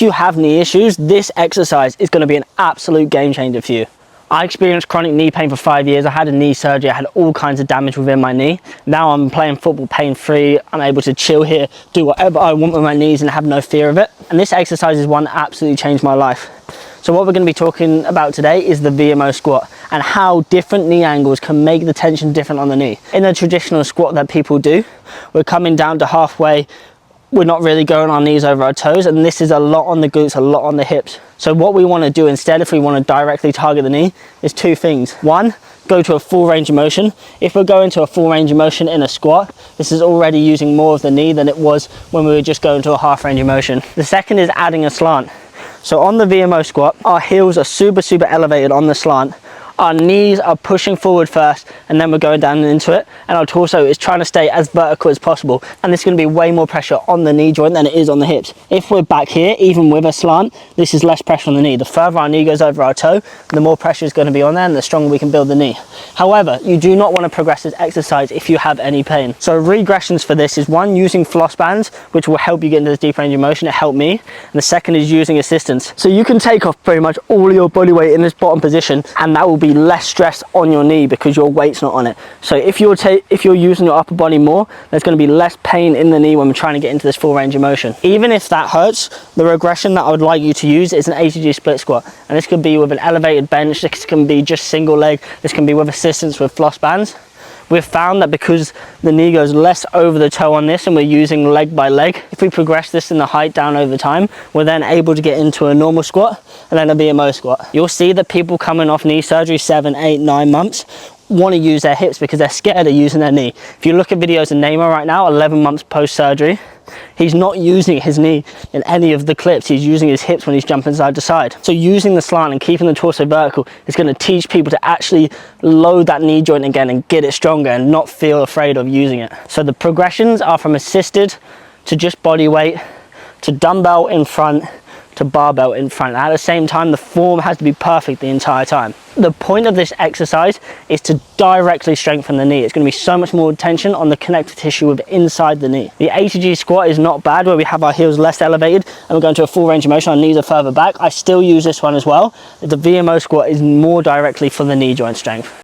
you have knee issues, this exercise is going to be an absolute game changer for you. I experienced chronic knee pain for 5 years. I had a knee surgery. I had all kinds of damage within my knee. Now I'm playing football pain-free. I'm able to chill here, do whatever I want with my knees and have no fear of it. And this exercise is one that absolutely changed my life. So what we're going to be talking about today is the VMO squat and how different knee angles can make the tension different on the knee. In a traditional squat that people do, we're coming down to halfway. We're not really going our knees over our toes, and this is a lot on the glutes, a lot on the hips. So what we want to do instead, if we want to directly target the knee, is two things. One, go to a full range of motion. If we're going to a full range of motion in a squat, this is already using more of the knee than it was when we were just going to a half range of motion. The second is adding a slant. So on the VMO squat, our heels are super elevated on the slant. Our knees are pushing forward first, and then we're going down into it, and our torso is trying to stay as vertical as possible, and there's going to be way more pressure on the knee joint than it is on the hips. If we're back here, even with a slant, this is less pressure on the knee. The further our knee goes over our toe, the more pressure is going to be on there, and the stronger we can build the knee. However, you do not want to progress this exercise if you have any pain. So regressions for this is one, using floss bands, which will help you get into this deep range of motion. It helped me. And the second is using assistance. So you can take off pretty much all your body weight in this bottom position, and that will be less stress on your knee because your weight's not on it. So if you're using your upper body more, there's going to be less pain in the knee when we're trying to get into this full range of motion. Even if that hurts, the regression that I would like you to use is an ATG split squat, and this could be with an elevated bench, this can be just single leg, this can be with assistance with floss bands. We've found that because the knee goes less over the toe on this and we're using leg by leg, if we progress this in the height down over time, we're then able to get into a normal squat and then a VMO squat. You'll see that people coming off knee surgery 7, 8, 9 months want to use their hips because they're scared of using their knee. If you look at videos of Neymar right now, 11 months post-surgery, he's not using his knee in any of the clips. He's using his hips when he's jumping side to side. So using the slant and keeping the torso vertical is going to teach people to actually load that knee joint again and get it stronger and not feel afraid of using it. So the progressions are from assisted to just body weight to dumbbell in front to barbell in front. At the same time, the form has to be perfect the entire time. The point of this exercise is to directly strengthen the knee. It's going to be so much more tension on the connective tissue with inside the knee. The ATG squat is not bad, where we have our heels less elevated and we're going to a full range of motion, our knees are further back. I still use this one as well. The VMO squat is more directly for the knee joint strength.